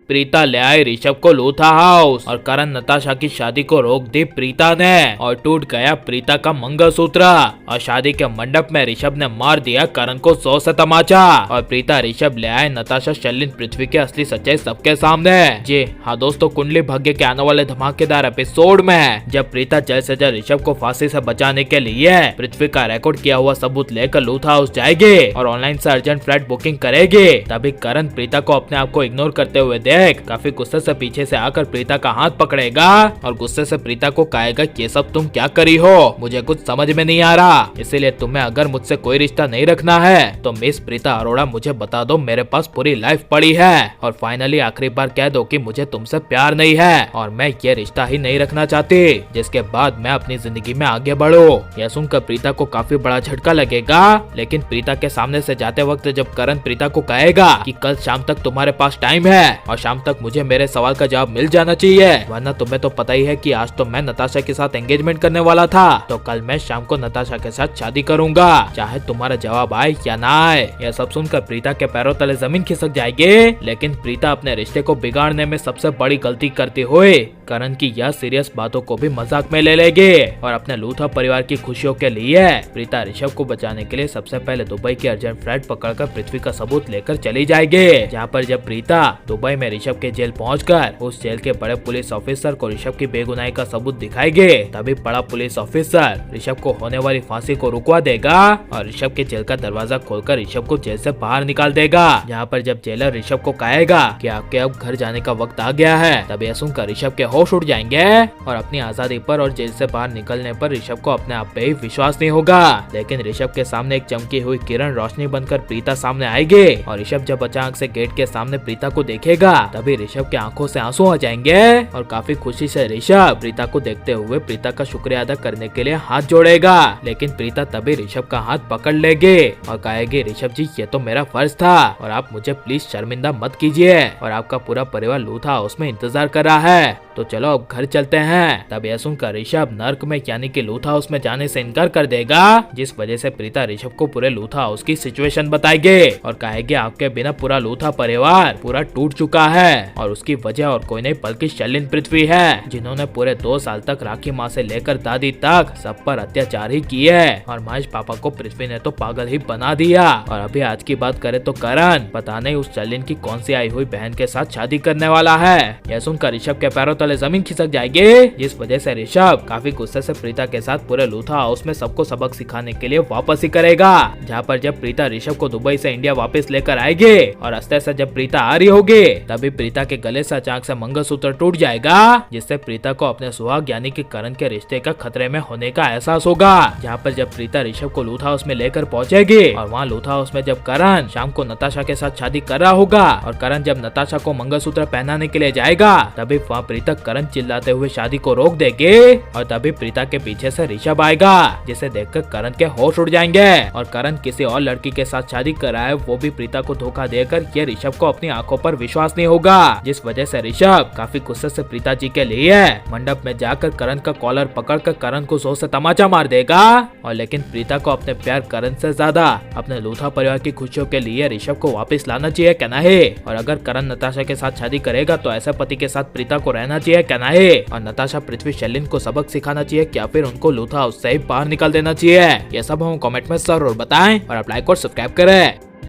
प्रीता ले आई ऋषभ को लूथा हाउस और करण नताशा की शादी को रोक दी प्रीता ने और टूट गया प्रीता का मंगलसूत्र और शादी के मंडप में ऋषभ ने मार दिया करण को 100 से तमाचा और प्रीता ऋषभ ले आए नताशा शर्लिन पृथ्वी की असली सच्चाई सबके सामने। जी हाँ दोस्तों, कुंडली भाग्य के आने वाले धमाकेदार एपिसोड में जब प्रीता जल्द से जल्द ऋषभ को फांसी से बचाने के लिए पृथ्वी का रिकॉर्ड किया हुआ सबूत लेकर लूथा हाउस जाएगी और ऑनलाइन से अर्जेंट फ्लाइट बुकिंग करेगी, तभी करण प्रीता को अपने आप को इग्नोर करते हुए देख काफी गुस्से से पीछे से आकर प्रीता का हाथ पकड़ेगा और गुस्से से प्रीता को कहेगा ये सब तुम क्या करी हो, मुझे कुछ समझ में नहीं आ रहा, इसीलिए तुम्हें अगर मुझसे कोई रिश्ता नहीं रखना है तो मिस प्रीता अरोड़ा मुझे बता दो, मेरे पास पूरी लाइफ पड़ी है और फाइनली आखिरी बार कह दो कि मुझे तुमसे प्यार नहीं है और मैं ये रिश्ता ही नहीं रखना चाहती, जिसके बाद मैं अपनी जिंदगी में आगे बढ़ूं। यह सुनकर प्रीता को काफी बड़ा झटका लगेगा, लेकिन प्रीता के सामने से जाते वक्त जब करण प्रीता को कहेगा कि कल शाम तक तुम्हारे पास टाइम है और शाम तक मुझे मेरे सवाल का जवाब मिल जाना चाहिए, वरना तुम्हें तो पता ही है कि आज तो मैं नताशा के साथ एंगेजमेंट करने वाला था, तो कल मैं शाम को नताशा के साथ शादी करूंगा, चाहे तुम्हारा जवाब आए या ना आए। यह सब सुनकर प्रीता के पैरों तले जमीन खिसक जाएगी, लेकिन प्रीता अपने रिश्ते को बिगाड़ने में सबसे बड़ी गलती करते हुए करण की यह सीरियस बातों को भी मजाक में ले लेगी और अपने लूथा परिवार की खुशियों के लिए प्रीता ऋषभ को बचाने के लिए सबसे पहले दुबई की अर्जेंट फ्लाइट पकड़कर पृथ्वी का सबूत लेकर चली जाएगी। जहां पर जब प्रीता दुबई में ऋषभ के जेल पहुंचकर उस जेल के बड़े पुलिस ऑफिसर को ऋषभ की बेगुनाही का सबूत दिखाएगी, तभी बड़ा पुलिस ऑफिसर ऋषभ को होने वाली फांसी को रुकवा देगा और ऋषभ के जेल का दरवाजा खोलकर ऋषभ को जेल से बाहर निकाल देगा। जहाँ पर जब जेलर ऋषभ को कहेगा कि आपके अब घर जाने का वक्त आ गया है, तब यह सुनकर ऋषभ के होश उड़ जाएंगे और अपनी आजादी पर और जेल से बाहर निकलने पर ऋषभ को अपने आप पे ही विश्वास नहीं होगा। लेकिन ऋषभ के सामने एक चमकी हुई किरण रोशनी बनकर प्रीता सामने आएगी और ऋषभ जब अचानक से गेट के सामने प्रीता को देखेगा, तभी ऋषभ के आंखों से आंसू आ जाएंगे और काफी खुशी से ऋषभ प्रीता को देखते हुए प्रीता का शुक्रिया अदा करने के लिए हाथ जोड़ेगा, लेकिन प्रीता तभी ऋषभ का हाथ पकड़ लेगी और कहेगी ऋषभ जी ये तो मेरा फर्ज था और आप मुझे प्लीज शर्मिंदा मत कीजिए और आपका पूरा परिवार लूथा हाउस में इंतजार कर रहा है, तो चलो अब घर चलते हैं। तब यह सुनकर ऋषभ नर्क में यानी कि लूथा हाउस में जाने से इनकार कर देगा, जिस वजह से प्रीता ऋषभ को पूरे लूथा हाउस की सिचुएशन बताएगी और कहेगी आपके बिना पूरा लूथा परिवार पूरा टूट चुका है और उसकी वजह और कोई नहीं बल्कि शर्लिन पृथ्वी है, जिन्होंने पूरे 2 साल तक राखी माँ से लेकर दादी तक सब पर अत्याचार ही किए और महेश पापा को पृथ्वी ने तो पागल ही बना दिया। और अभी आज की बात करें तो करण पता नहीं उस शर्लिन की कौन सी आई हुई बहन के साथ शादी करने वाला है। यह सुनकर ऋषभ के पैरों तले जमीन खिसक जाएगी, जिस वजह से ऋषभ काफी गुस्से से प्रीता के साथ पूरे लूथा हाउस में सबको सबक सिखाने के लिए वापस ही करेगा। जहाँ पर जब प्रीता ऋषभ को दुबई से इंडिया वापस लेकर आएगी और रास्ते से जब प्रीता आ रही होगी, तभी प्रीता के गले से अचानक से मंगलसूत्र टूट जाएगा, जिससे प्रीता को अपने सुहाग यानी कि करण के रिश्ते का खतरे में होने का एहसास होगा। जहाँ पर जब प्रीता ऋषभ को लूथा हाउस में लेकर पहुंचेगी और वहाँ लूथा हाउस में जब करण शाम को नताशा के साथ शादी कर रहा होगा और करण जब नताशा को मंगलसूत्र पहनाने के लिए जाएगा, तभी वहाँ प्रीता करण चिल्लाते हुए शादी को रोक देगी और तभी प्रीता के पीछे से ऋषभ आएगा, जिसे देखकर करण के होश उड़ जाएंगे और करण किसी और लड़की के साथ शादी कर रहा है, वो भी प्रीता को धोखा देकर ये ऋषभ को अपनी आंखों पर विश्वास नहीं होगा, जिस वजह से ऋषभ काफी गुस्से से प्रीता जी के लिए मंडप में जाकर करण का कॉलर पकड़कर करण को 100 से तमाचा मार देगा। और लेकिन प्रीता को अपने प्यार करण से ज्यादा अपने लूथा परिवार की खुशियों के लिए ऋषभ को वापस लाना चाहिए क्या नहीं, और अगर करण नताशा के साथ शादी करेगा तो ऐसे पति के साथ प्रीता को रहना चाहिए क्या नहीं, और नताशा पृथ्वी शर्लिन को सबक सिखाना चाहिए क्या फिर उनको लूथा हाउस से ही बाहर निकाल देना चाहिए। ये सब हम कमेंट में जरूर बताएं और आप लाइक और सब्सक्राइब करें।